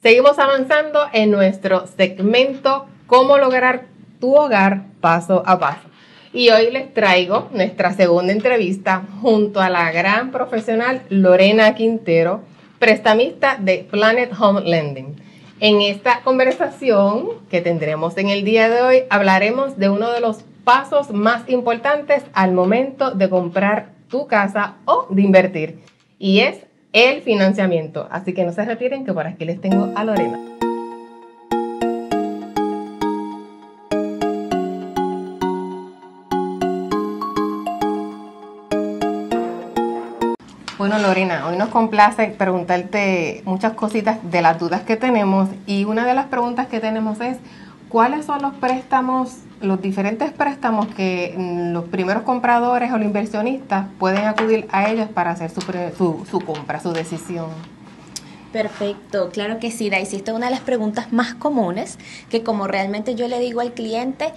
Seguimos avanzando en nuestro segmento Cómo lograr tu hogar paso a paso. Y hoy les traigo nuestra segunda entrevista junto a la gran profesional Lorena Quintero, prestamista de Planet Home Lending. En esta conversación que tendremos en el día de hoy hablaremos de uno de los pasos más importantes al momento de comprar tu casa o de invertir, y es el financiamiento. Así que no se retiren, que por aquí les tengo a Lorena. Bueno, Lorena, hoy nos complace preguntarte muchas cositas de las dudas que tenemos, y una de las preguntas que tenemos es ¿cuáles son los préstamos, los diferentes préstamos que los primeros compradores o los inversionistas pueden acudir a ellos para hacer su compra, su decisión? Perfecto, claro que sí, Daisy. Esta es una de las preguntas más comunes que, como realmente yo le digo al cliente,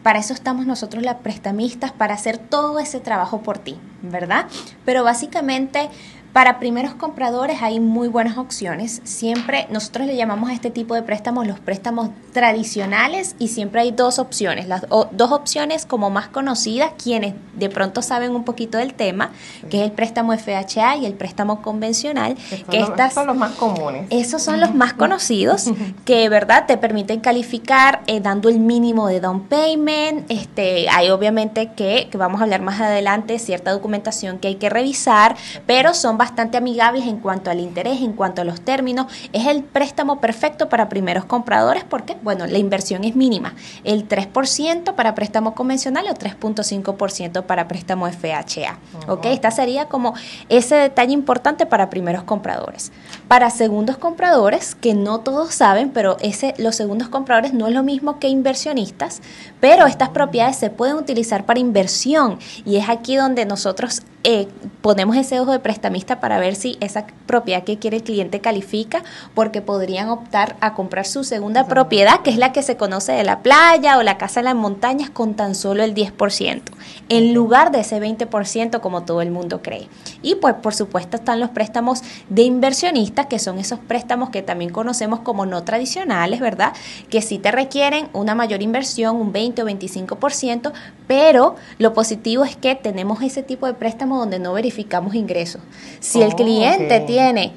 para eso estamos nosotros las prestamistas, para hacer todo ese trabajo por ti, ¿verdad? Pero básicamente para primeros compradores hay muy buenas opciones. Siempre nosotros le llamamos a este tipo de préstamos los préstamos tradicionales, y siempre hay dos opciones. Dos opciones como más conocidas, quienes de pronto saben un poquito del tema, que es el préstamo FHA y el préstamo convencional. Esos son los más comunes. Esos son los más conocidos, que verdad te permiten calificar dando el mínimo de down payment. Hay obviamente que vamos a hablar más adelante, cierta documentación que hay que revisar, pero son bastante amigables en cuanto al interés, en cuanto a los términos. Es el préstamo perfecto para primeros compradores porque, bueno, la inversión es mínima. El 3% para préstamo convencional o 3.5% para préstamo FHA. ¿Ok? Esta sería como ese detalle importante para primeros compradores. Para segundos compradores, que no todos saben, pero los segundos compradores no es lo mismo que inversionistas, pero estas propiedades se pueden utilizar para inversión, y es aquí donde nosotros ponemos ese ojo de prestamista para ver si esa propiedad que quiere el cliente califica, porque podrían optar a comprar su segunda propiedad, que es la que se conoce de la playa o la casa en las montañas, con tan solo el 10%, en lugar de ese 20% como todo el mundo cree. Y pues por supuesto están los préstamos de inversionistas, que son esos préstamos que también conocemos como no tradicionales, ¿verdad? Que sí te requieren una mayor inversión, un 20 o 25%, pero lo positivo es que tenemos ese tipo de préstamo donde no verificamos ingresos. Si el cliente tiene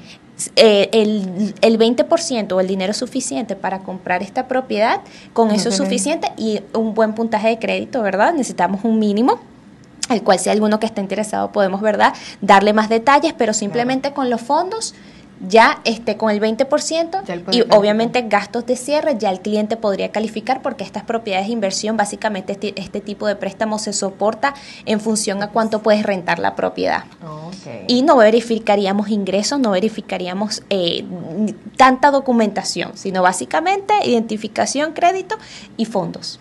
el 20% o el dinero suficiente para comprar esta propiedad, con eso es suficiente, y un buen puntaje de crédito, ¿verdad? Necesitamos un mínimo, el cual si hay alguno que está interesado podemos, ¿verdad?, darle más detalles, pero simplemente con los fondos ya con el 20% y obviamente gastos de cierre, ya el cliente podría calificar, porque estas propiedades de inversión, básicamente este tipo de préstamo se soporta en función a cuánto puedes rentar la propiedad. Y no verificaríamos ingresos, no verificaríamos tanta documentación, sino básicamente identificación, crédito y fondos.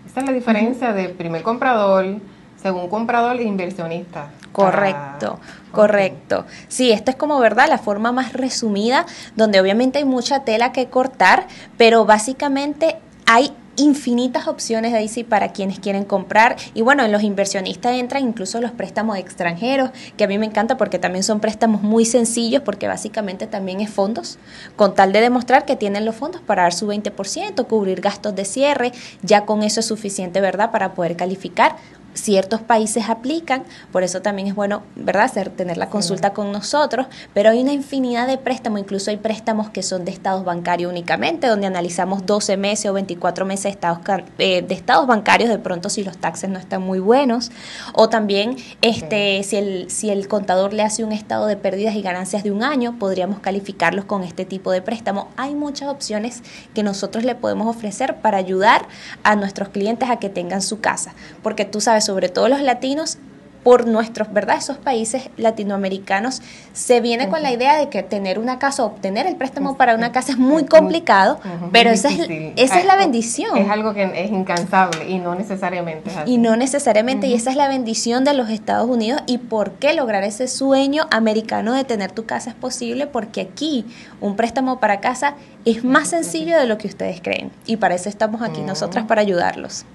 Esa es la diferencia de primer comprador, segundo comprador e inversionista. Correcto. Sí, esta es como, ¿verdad?, la forma más resumida, donde obviamente hay mucha tela que cortar, pero básicamente hay infinitas opciones, Daisy, para quienes quieren comprar. Y bueno, en los inversionistas entran incluso los préstamos extranjeros, que a mí me encanta porque también son préstamos muy sencillos, porque básicamente también es fondos, con tal de demostrar que tienen los fondos para dar su 20%, cubrir gastos de cierre, ya con eso es suficiente, ¿verdad?, para poder calificar. Ciertos países aplican, por eso también es bueno, ¿verdad?, tener la consulta con nosotros, pero hay una infinidad de préstamos, incluso hay préstamos que son de estados bancarios únicamente, donde analizamos 12 meses o 24 meses de estados bancarios, de pronto si los taxes no están muy buenos, o también si el contador le hace un estado de pérdidas y ganancias de un año, podríamos calificarlos con este tipo de préstamo. Hay muchas opciones que nosotros le podemos ofrecer para ayudar a nuestros clientes a que tengan su casa, porque tú sabes, sobre todo los latinos, por nuestros, ¿verdad?, esos países latinoamericanos, se viene con la idea de que tener una casa, obtener el préstamo para una casa es muy complicado, pero esa es la bendición. Es algo que es incansable y no necesariamente es así. Y esa es la bendición de los Estados Unidos. ¿Y por qué lograr ese sueño americano de tener tu casa es posible? Porque aquí un préstamo para casa es más sencillo de lo que ustedes creen, y para eso estamos aquí nosotras, para ayudarlos.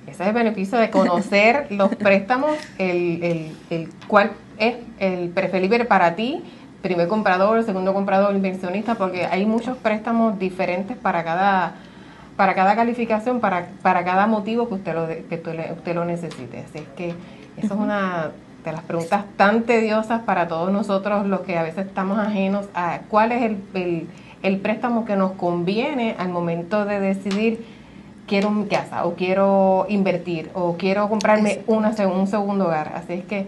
Ese es el beneficio de conocer los préstamos, cuál es el preferible para ti, primer comprador, segundo comprador, inversionista, porque hay muchos préstamos diferentes para cada calificación, para cada motivo que usted lo necesite. Así es que eso es una de las preguntas tan tediosas para todos nosotros, los que a veces estamos ajenos a cuál es el préstamo que nos conviene al momento de decidir quiero mi casa, o quiero invertir, o quiero comprarme un segundo hogar. Así es que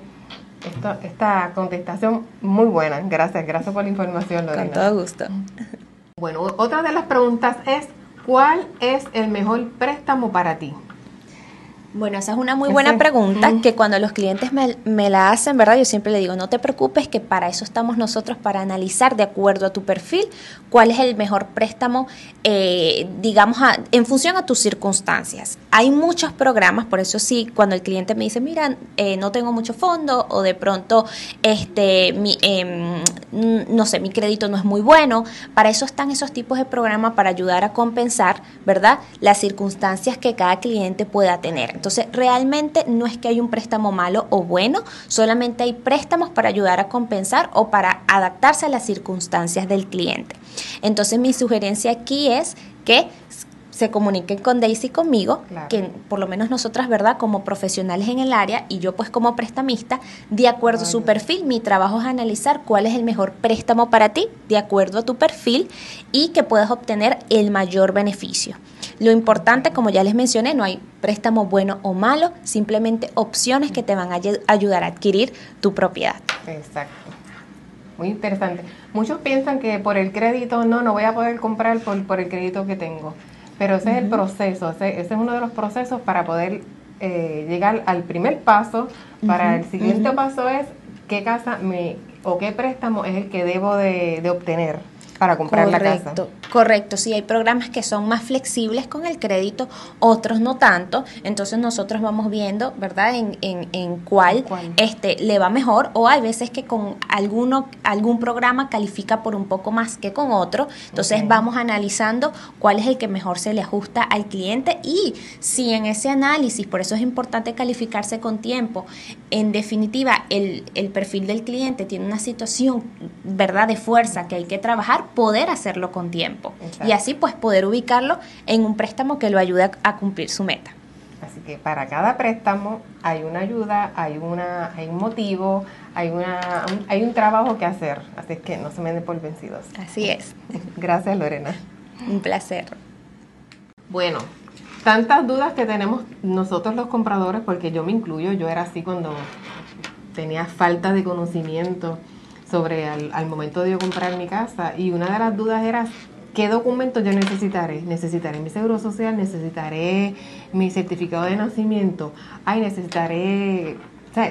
esta contestación muy buena. Gracias por la información, Lorena. Con todo gusto. Bueno, otra de las preguntas es, ¿cuál es el mejor préstamo para ti? Bueno, esa es una muy buena pregunta que cuando los clientes me la hacen, ¿verdad? Yo siempre le digo, no te preocupes, que para eso estamos nosotros, para analizar de acuerdo a tu perfil cuál es el mejor préstamo, digamos, en función a tus circunstancias. Hay muchos programas, por eso sí, cuando el cliente me dice, mira, no tengo mucho fondo, o de pronto, no sé, mi crédito no es muy bueno, para eso están esos tipos de programas para ayudar a compensar, ¿verdad?, las circunstancias que cada cliente pueda tener. Entonces, realmente no es que hay un préstamo malo o bueno, solamente hay préstamos para ayudar a compensar o para adaptarse a las circunstancias del cliente. Entonces, mi sugerencia aquí es que se comuniquen con Daisy y conmigo, claro, que por lo menos nosotras, ¿verdad?, como profesionales en el área y yo pues como prestamista, de acuerdo a su perfil, mi trabajo es analizar cuál es el mejor préstamo para ti, de acuerdo a tu perfil, y que puedas obtener el mayor beneficio. Lo importante, como ya les mencioné, no hay préstamo bueno o malo, simplemente opciones que te van a ayudar a adquirir tu propiedad. Exacto. Muy interesante. Muchos piensan que por el crédito, no voy a poder comprar por el crédito que tengo. Pero ese es el proceso, ese es uno de los procesos para poder llegar al primer paso. Para el siguiente paso es qué casa o qué préstamo es el que debo de obtener para comprar la casa. Correcto, sí, hay programas que son más flexibles con el crédito, otros no tanto, entonces nosotros vamos viendo, ¿verdad?, en cuál le va mejor, o hay veces que con algún programa califica por un poco más que con otro, entonces vamos analizando cuál es el que mejor se le ajusta al cliente, y si en ese análisis, por eso es importante calificarse con tiempo, en definitiva el perfil del cliente tiene una situación, ¿verdad?, de fuerza que hay que trabajar, poder hacerlo con tiempo. Exacto. Y así pues poder ubicarlo en un préstamo que lo ayude a cumplir su meta. Así que para cada préstamo hay una ayuda, hay un motivo, hay un trabajo que hacer. Así es que no se me den por vencidos. Así es. Gracias, Lorena. Un placer. Bueno, tantas dudas que tenemos nosotros los compradores, porque yo me incluyo, yo era así cuando tenía falta de conocimiento sobre al momento de yo comprar mi casa, y una de las dudas era ¿qué documentos yo necesitaré? ¿Necesitaré mi seguro social? ¿Necesitaré mi certificado de nacimiento? Necesitaré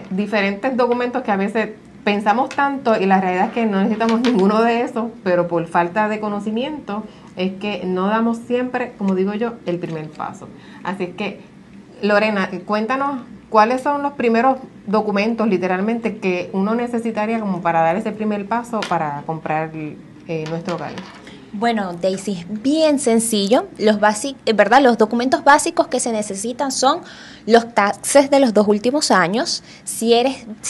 diferentes documentos que a veces pensamos tanto y la realidad es que no necesitamos ninguno de esos, pero por falta de conocimiento es que no damos siempre, como digo yo, el primer paso. Así es que, Lorena, cuéntanos ¿cuáles son los primeros documentos, literalmente, que uno necesitaría como para dar ese primer paso para comprar nuestro hogar? Bueno, Daisy, es bien sencillo. ¿Verdad? Los documentos básicos que se necesitan son los taxes de los 2 últimos años. Si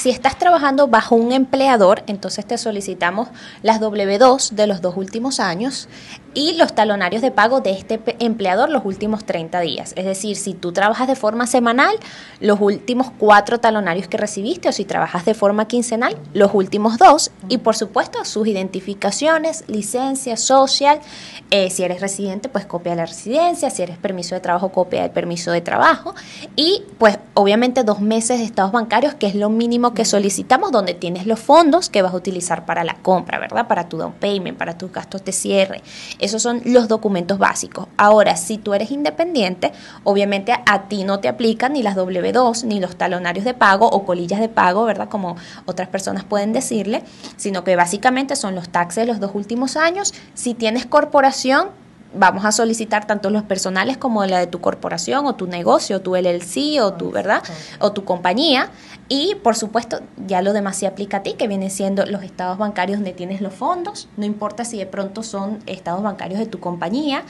estás trabajando bajo un empleador, entonces te solicitamos las W2 de los 2 últimos años y los talonarios de pago de este empleador los últimos 30 días. Es decir, si tú trabajas de forma semanal, los últimos 4 talonarios que recibiste, o si trabajas de forma quincenal, los últimos 2, y por supuesto sus identificaciones, licencia social, si eres residente, pues copia de la residencia, si eres permiso de trabajo, copia del permiso de trabajo, y pues obviamente 2 meses de estados bancarios, que es lo mínimo que solicitamos, donde tienes los fondos que vas a utilizar para la compra, ¿verdad? Para tu down payment, para tus gastos de cierre. Esos son los documentos básicos. Ahora, si tú eres independiente, obviamente a ti no te aplican ni las W2, ni los talonarios de pago o colillas de pago, ¿verdad? Como otras personas pueden decirle, sino que básicamente son los taxes de los 2 últimos años. Si tienes corporación, vamos a solicitar tanto los personales como la de tu corporación o tu negocio, tu LLC o tu, ¿verdad? O tu compañía. Y, por supuesto, ya lo demás se aplica a ti, que vienen siendo los estados bancarios donde tienes los fondos, no importa si de pronto son estados bancarios de tu compañía,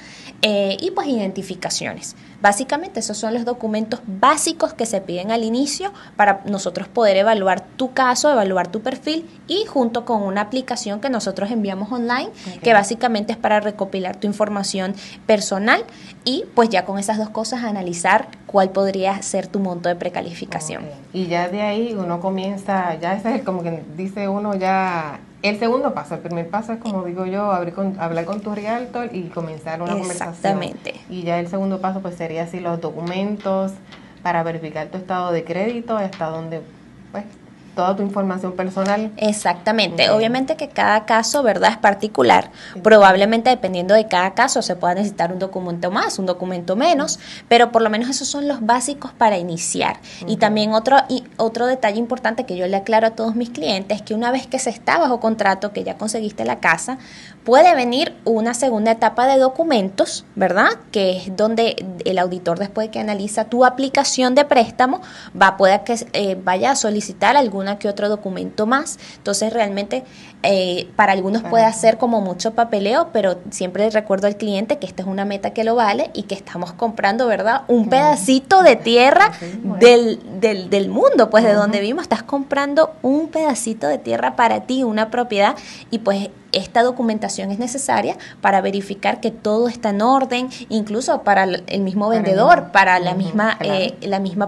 y pues identificaciones. Básicamente esos son los documentos básicos que se piden al inicio para nosotros poder evaluar tu caso, evaluar tu perfil, y junto con una aplicación que nosotros enviamos online, que básicamente es para recopilar tu información personal, y pues ya con esas dos cosas analizar cuál podría ser tu monto de precalificación. Y ya de ahí uno comienza, ya ese es como que dice uno ya, el segundo paso. El primer paso es, como digo yo, hablar con tu realtor y comenzar una conversación. Exactamente. Y ya el segundo paso pues sería así los documentos para verificar tu estado de crédito, hasta donde pues toda tu información personal. Exactamente. Obviamente que cada caso, ¿verdad?, es particular. Probablemente dependiendo de cada caso se pueda necesitar un documento más, un documento menos, pero por lo menos esos son los básicos para iniciar. Y también otro detalle importante que yo le aclaro a todos mis clientes es que una vez que se está bajo contrato, que ya conseguiste la casa, puede venir una segunda etapa de documentos, ¿verdad?, que es donde el auditor, después de que analiza tu aplicación de préstamo, pueda que vaya a solicitar alguna que otro documento más. Entonces realmente para algunos puede ser como mucho papeleo, pero siempre les recuerdo al cliente que esta es una meta que lo vale y que estamos comprando, ¿verdad?, un pedacito de tierra del mundo, pues de donde vivimos. Estás comprando un pedacito de tierra para ti, una propiedad, y pues esta documentación es necesaria para verificar que todo está en orden, incluso para el mismo vendedor, para la misma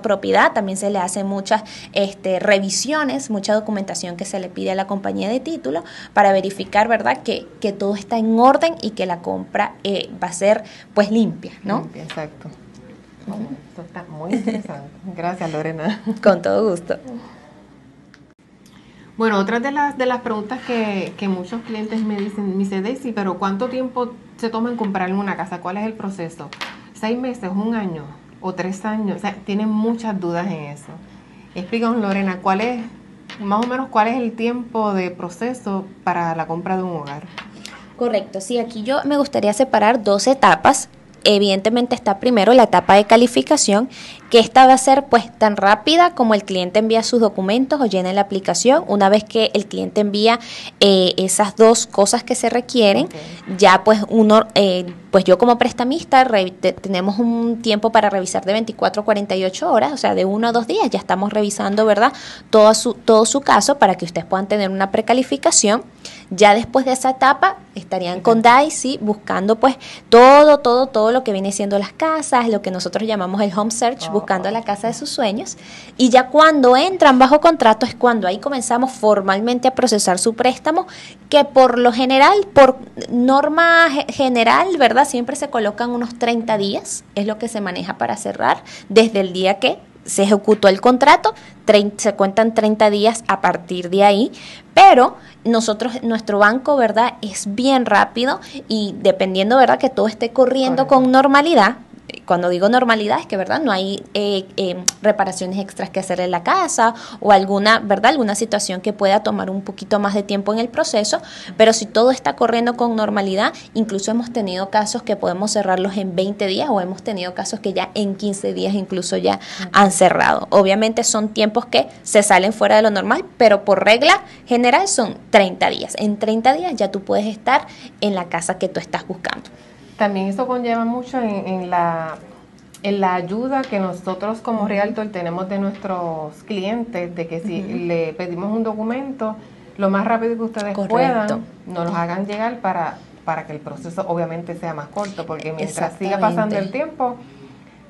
propiedad. También se le hacen muchas revisiones, mucha documentación que se le pide a la compañía de título para verificar, ¿verdad?, que todo está en orden y que la compra va a ser pues limpia, ¿no? Limpia, exacto. Esto está muy interesante. Gracias, Lorena. Con todo gusto. Bueno, otra de las preguntas que muchos clientes me dicen, me dice, Daisy, pero ¿cuánto tiempo se toma en comprar una casa? ¿Cuál es el proceso? ¿6 meses, 1 año o 3 años? O sea, tienen muchas dudas en eso. Explícanos, Lorena, más o menos cuál es el tiempo de proceso para la compra de un hogar. Correcto, sí, aquí yo me gustaría separar 2 etapas. Evidentemente está primero la etapa de calificación, que esta va a ser pues tan rápida como el cliente envía sus documentos o llena la aplicación. Una vez que el cliente envía esas 2 cosas que se requieren, ya pues pues yo como prestamista tenemos un tiempo para revisar de 24 a 48 horas, o sea, de 1 a 2 días ya estamos revisando, ¿verdad?, todo su caso para que ustedes puedan tener una precalificación. Ya después de esa etapa estarían con Daisy buscando pues todo lo que viene siendo las casas, lo que nosotros llamamos el home search, buscando la casa de sus sueños. Y ya cuando entran bajo contrato es cuando ahí comenzamos formalmente a procesar su préstamo, que por lo general, por norma general, ¿verdad?, siempre se colocan unos 30 días, es lo que se maneja para cerrar desde el día que se ejecutó el contrato. Se cuentan 30 días a partir de ahí, pero nuestro banco, ¿verdad?, es bien rápido, y dependiendo, ¿verdad?, que todo esté corriendo con normalidad. Cuando digo normalidad es que, ¿verdad?, no hay reparaciones extras que hacer en la casa o alguna situación que pueda tomar un poquito más de tiempo en el proceso, pero si todo está corriendo con normalidad, incluso hemos tenido casos que podemos cerrarlos en 20 días o hemos tenido casos que ya en 15 días incluso ya han cerrado. Obviamente son tiempos que se salen fuera de lo normal, pero por regla general son 30 días. En 30 días ya tú puedes estar en la casa que tú estás buscando. También eso conlleva mucho en la ayuda que nosotros como realtor tenemos de nuestros clientes, de que si le pedimos un documento, lo más rápido que ustedes puedan, nos los hagan llegar para que el proceso obviamente sea más corto, porque mientras siga pasando el tiempo,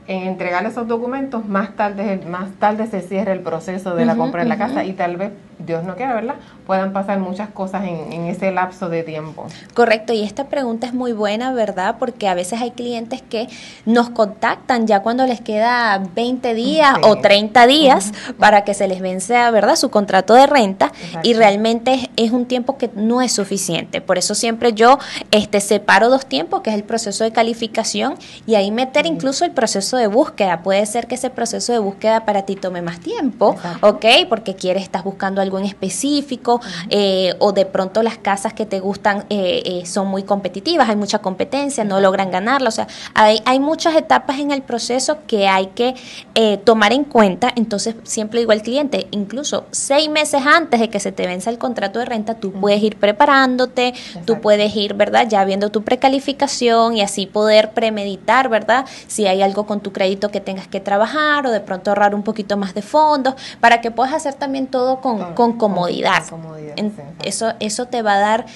en entregar esos documentos, más tarde se cierra el proceso de la compra de la casa, y tal vez, Dios no quiera, ¿verdad?, puedan pasar muchas cosas en ese lapso de tiempo. Correcto, y esta pregunta es muy buena, ¿verdad?, porque a veces hay clientes que nos contactan ya cuando les queda 20 días o 30 días para que se les vence, ¿verdad?, su contrato de renta. Exacto. Y realmente es un tiempo que no es suficiente. Por eso siempre yo separo 2 tiempos, que es el proceso de calificación y ahí meter incluso el proceso de búsqueda. Puede ser que ese proceso de búsqueda para ti tome más tiempo, ¿ok?, porque estás buscando algo algo en específico, o de pronto las casas que te gustan son muy competitivas, hay mucha competencia, no logran ganarla. O sea, hay muchas etapas en el proceso que hay que tomar en cuenta. Entonces, siempre digo al cliente, incluso 6 meses antes de que se te venza el contrato de renta, tú puedes ir preparándote, tú puedes ir, ¿verdad?, ya viendo tu precalificación y así poder premeditar, ¿verdad?, si hay algo con tu crédito que tengas que trabajar o de pronto ahorrar un poquito más de fondos para que puedas hacer también todo con comodidad. Eso te va a dar,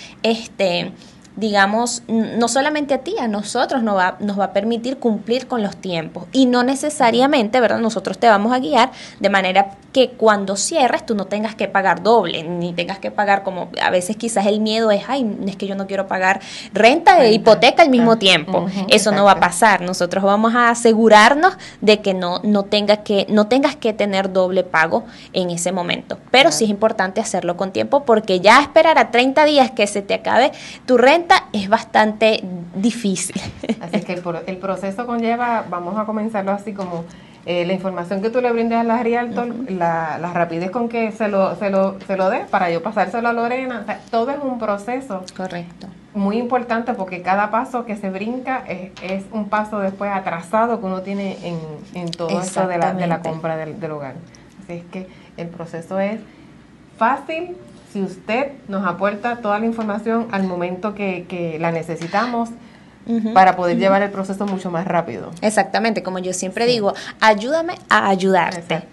digamos, no solamente a ti, a nosotros nos va a permitir cumplir con los tiempos y no necesariamente, ¿verdad?, nosotros te vamos a guiar de manera que cuando cierres tú no tengas que pagar doble, ni tengas que pagar, como a veces quizás el miedo es, es que yo no quiero pagar renta e hipoteca al mismo tiempo. Eso no va a pasar. Nosotros vamos a asegurarnos de que no tengas que tener doble pago en ese momento. Pero sí es importante hacerlo con tiempo, porque ya esperar a 30 días que se te acabe tu renta es bastante difícil. Así que el proceso conlleva, vamos a comenzarlo así como la información que tú le brindes a la Realtor, la rapidez con que se lo dé para yo pasárselo a Lorena. O sea, todo es un proceso. Correcto. Muy importante, porque cada paso que se brinca es un paso después atrasado que uno tiene en todo esto de la compra del hogar. Así es que el proceso es fácil si usted nos aporta toda la información al momento que la necesitamos, para poder llevar el proceso mucho más rápido. Exactamente, como yo siempre digo, ayúdame a ayudarte.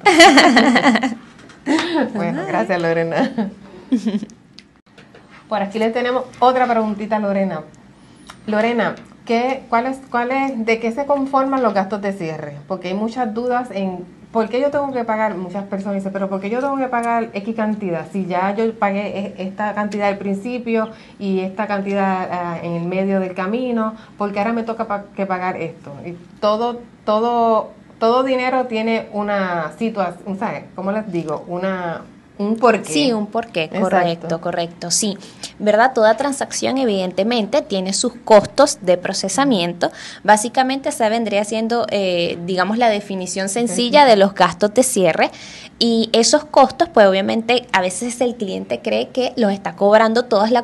Bueno, gracias, Lorena. Por aquí le tenemos otra preguntita, Lorena. Lorena, ¿de qué se conforman los gastos de cierre? Porque hay muchas dudas en ¿por qué yo tengo que pagar? Muchas personas dicen, pero ¿por qué yo tengo que pagar X cantidad? Si ya yo pagué esta cantidad al principio y esta cantidad en el medio del camino, ¿por qué ahora me toca que pagar esto? Y todo dinero tiene una situación, ¿sabes? ¿Cómo les digo? Un porqué. Sí, un porqué, correcto, sí. ¿Verdad? Toda transacción evidentemente tiene sus costos de procesamiento. Básicamente esa vendría siendo, digamos, la definición sencilla de los gastos de cierre. Y esos costos, pues obviamente a veces el cliente cree que los está cobrando toda la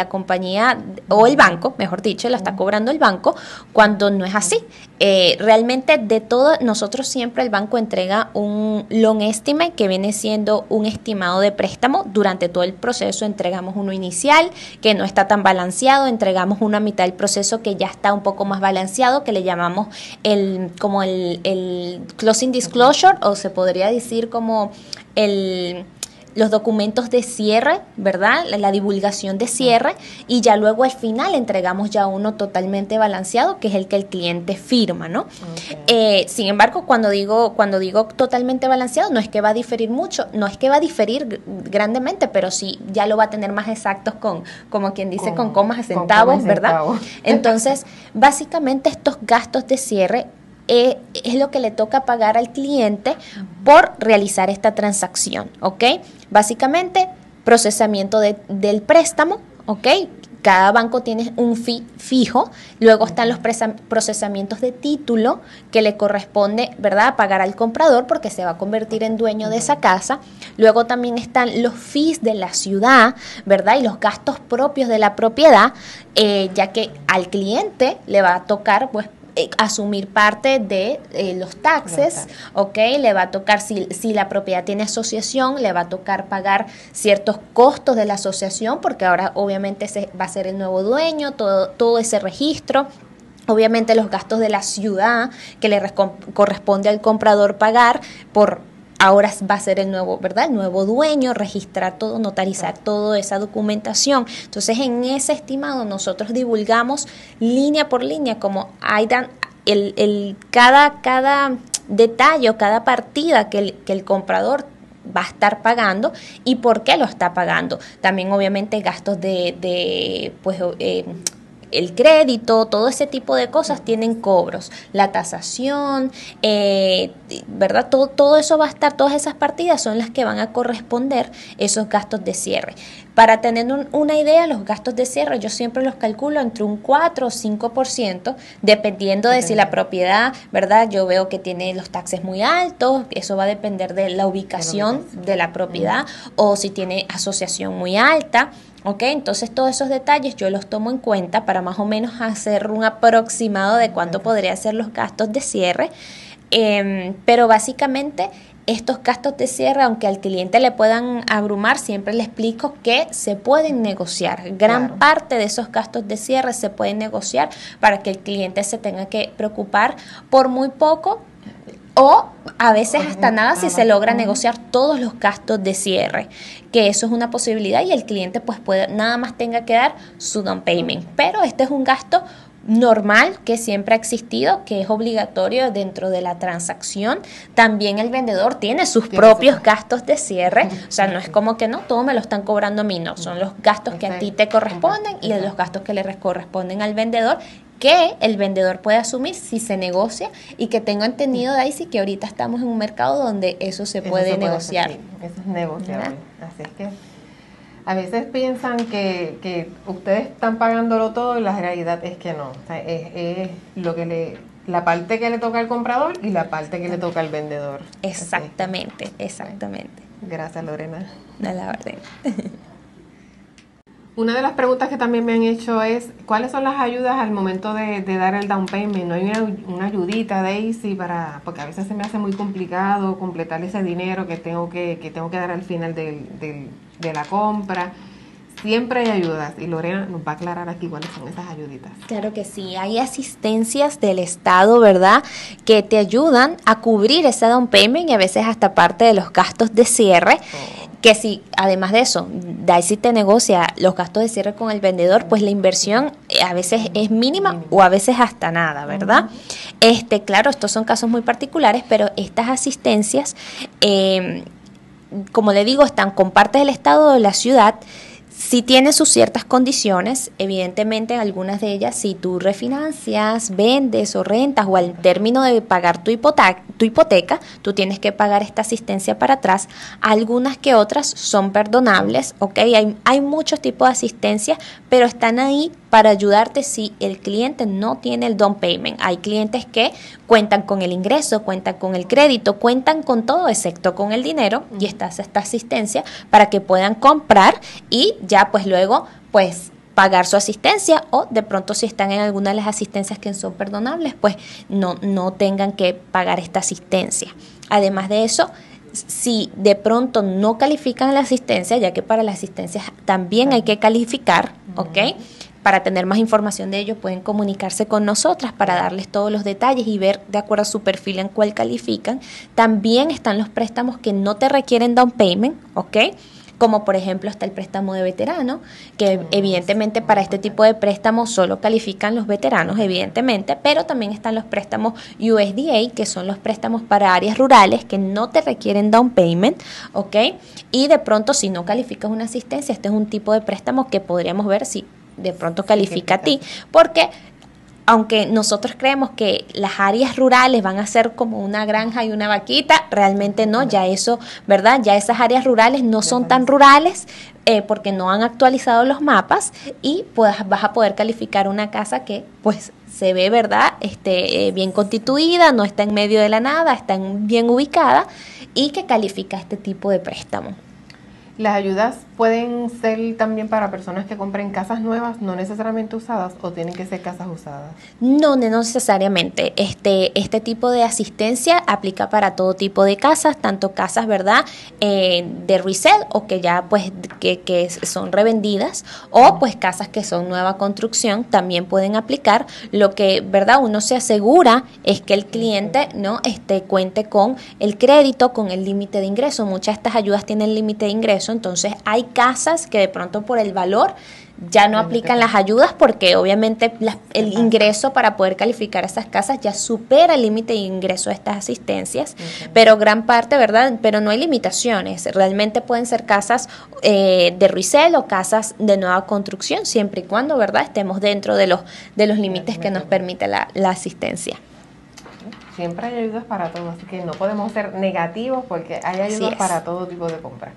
compañía o el banco, mejor dicho, lo está cobrando el banco, cuando no es así. Realmente de todo, nosotros siempre el banco entrega un loan estimate, que viene siendo un estimado de préstamo. Durante todo el proceso entregamos uno inicial que no está tan balanceado, entregamos una mitad del proceso que ya está un poco más balanceado, que le llamamos el closing disclosure, o se podría decir como los documentos de cierre, ¿verdad? La divulgación de cierre, y ya luego al final entregamos ya uno totalmente balanceado, que es el que el cliente firma, ¿no? Sin embargo, cuando digo totalmente balanceado, no es que va a diferir mucho, no es que va a diferir grandemente, pero sí ya lo va a tener más exactos como quien dice, con comas y centavos, ¿verdad? Entonces, básicamente estos gastos de cierre es lo que le toca pagar al cliente por realizar esta transacción, ¿ok? Básicamente, procesamiento del préstamo, ¿ok? Cada banco tiene un fee fijo. Luego están los procesamientos de título, que le corresponde, ¿verdad?, pagar al comprador porque se va a convertir en dueño de esa casa. Luego también están los fees de la ciudad, ¿verdad?, y los gastos propios de la propiedad, ya que al cliente le va a tocar, pues, asumir parte de los taxes, ¿ok? Le va a tocar, si la propiedad tiene asociación, le va a tocar pagar ciertos costos de la asociación, porque ahora obviamente va a ser el nuevo dueño, todo ese registro. Obviamente los gastos de la ciudad que le corresponde al comprador pagar ahora va a ser el nuevo, ¿verdad?, el nuevo dueño, registrar todo, notarizar toda esa documentación. Entonces, en ese estimado nosotros divulgamos línea por línea, como cada detalle o cada partida que el comprador va a estar pagando y por qué lo está pagando. También obviamente gastos el crédito, todo ese tipo de cosas tienen cobros. La tasación, ¿verdad? Todo eso va a estar, todas esas partidas son las que van a corresponder esos gastos de cierre. Para tener una idea, los gastos de cierre yo siempre los calculo entre un 4 o 5%, dependiendo de si la propiedad, ¿verdad? Yo veo que tiene los taxes muy altos, eso va a depender de la ubicación de la propiedad, o si tiene asociación muy alta. ¿Ok? Entonces todos esos detalles yo los tomo en cuenta para más o menos hacer un aproximado de cuánto podría ser los gastos de cierre, pero básicamente estos gastos de cierre, aunque al cliente le puedan abrumar, siempre le explico que se pueden negociar. Gran parte de esos gastos de cierre se pueden negociar para que el cliente se tenga que preocupar por muy poco, o a veces hasta nada si se logra negociar todos los gastos de cierre, que eso es una posibilidad y el cliente pues puede, nada más tenga que dar su down payment. Pero este es un gasto normal que siempre ha existido, que es obligatorio dentro de la transacción. También el vendedor tiene sus propios gastos de cierre, o sea, no es como que no, todo me lo están cobrando a mí, no, son los gastos que a ti te corresponden y los gastos que le corresponden al vendedor, que el vendedor puede asumir si se negocia, y que tengo entendido, Daisy, que ahorita estamos en un mercado donde eso se puede negociar. Sí, eso es negociable. Así es que a veces piensan que ustedes están pagándolo todo y la realidad es que no. O sea, es lo que la parte que le toca al comprador y la parte que le toca al vendedor. Exactamente, exactamente. Gracias, Lorena. A la orden. Una de las preguntas que también me han hecho es, ¿cuáles son las ayudas al momento de dar el down payment? ¿No hay una ayudita, Daisy, porque a veces se me hace muy complicado completar ese dinero que tengo que dar al final de la compra? Siempre hay ayudas y Lorena nos va a aclarar aquí cuáles son esas ayuditas. Claro que sí, hay asistencias del Estado, ¿verdad?, que te ayudan a cubrir ese down payment y a veces hasta parte de los gastos de cierre. Que si además de eso, Daisy te negocia los gastos de cierre con el vendedor, pues la inversión a veces es mínima o a veces hasta nada, ¿verdad? Claro, estos son casos muy particulares, pero estas asistencias, como le digo, están con parte del Estado o de la ciudad. Si tiene sus ciertas condiciones, evidentemente en algunas de ellas, si tú refinancias, vendes o rentas o al término de pagar tu hipoteca, tú tienes que pagar esta asistencia para atrás. Algunas que otras son perdonables, ¿ok? Hay muchos tipos de asistencia, pero están ahí para ayudarte si el cliente no tiene el down payment. Hay clientes que cuentan con el ingreso, cuentan con el crédito, cuentan con todo excepto con el dinero, y está esta asistencia para que puedan comprar y ya pues luego pues pagar su asistencia, o de pronto si están en alguna de las asistencias que son perdonables, pues no tengan que pagar esta asistencia. Además de eso, si de pronto no califican la asistencia, ya que para la asistencia también hay que calificar, ¿ok? Para tener más información de ello pueden comunicarse con nosotras para darles todos los detalles y ver de acuerdo a su perfil en cuál califican. También están los préstamos que no te requieren down payment, ¿ok? Como por ejemplo está el préstamo de veterano, que evidentemente para este tipo de préstamos solo califican los veteranos, evidentemente, pero también están los préstamos USDA, que son los préstamos para áreas rurales que no te requieren down payment, ¿ok? Y de pronto si no calificas una asistencia, este es un tipo de préstamo que podríamos ver si de pronto califica a ti, porque aunque nosotros creemos que las áreas rurales van a ser como una granja y una vaquita, realmente no, ya eso, ¿verdad? Ya esas áreas rurales no son tan rurales porque no han actualizado los mapas, y pues vas a poder calificar una casa que pues se ve, ¿verdad? Bien constituida, no está en medio de la nada, está bien ubicada y que califica este tipo de préstamo. ¿Las ayudas pueden ser también para personas que compren casas nuevas, no necesariamente usadas, o tienen que ser casas usadas? No necesariamente. Este tipo de asistencia aplica para todo tipo de casas, tanto casas, ¿verdad?, de resale, o que ya pues que son revendidas, o pues casas que son nueva construcción, también pueden aplicar. Lo que, ¿verdad?, uno se asegura es que el cliente no cuente con el crédito, con el límite de ingreso. Muchas de estas ayudas tienen límite de ingreso, eso. Entonces hay casas que de pronto por el valor ya no aplican las ayudas porque obviamente el ingreso para poder calificar a esas casas ya supera el límite de ingreso de estas asistencias, pero gran parte, ¿verdad? Pero no hay limitaciones, realmente pueden ser casas de resale o casas de nueva construcción, siempre y cuando, ¿verdad? Estemos dentro de los límites que nos permite la asistencia. Siempre hay ayudas para todos, así que no podemos ser negativos porque hay ayudas para todo tipo de compras.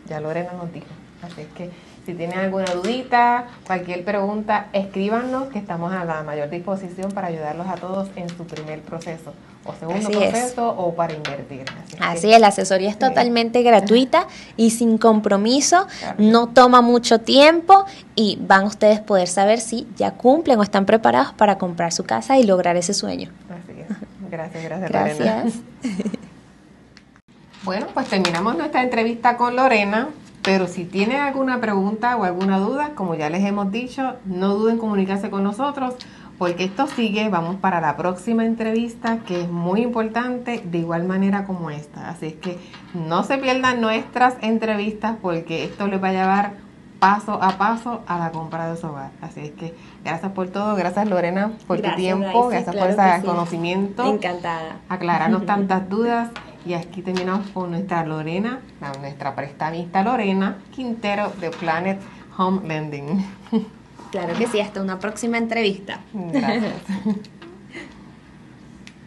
Ya Lorena nos dijo, así es que si tienen alguna dudita, cualquier pregunta, escríbanos que estamos a la mayor disposición para ayudarlos a todos en su primer proceso o segundo proceso o para invertir. Así es, la asesoría es totalmente gratuita y sin compromiso, no toma mucho tiempo y van ustedes a poder saber si ya cumplen o están preparados para comprar su casa y lograr ese sueño. Así es. Gracias, Lorena. Bueno, pues terminamos nuestra entrevista con Lorena. Pero si tienen alguna pregunta o alguna duda, como ya les hemos dicho, no duden en comunicarse con nosotros, porque esto sigue, vamos para la próxima entrevista, que es muy importante, de igual manera como esta. Así es que no se pierdan nuestras entrevistas, porque esto les va a llevar paso a paso a la compra de su hogar. Así es que gracias por todo, gracias Lorena por tu tiempo, gracias por ese conocimiento. Encantada. Aclararnos tantas dudas. Y aquí terminamos con nuestra Lorena, nuestra prestamista Lorena Quintero de Planet Home Lending. Claro que sí, hasta una próxima entrevista. Gracias.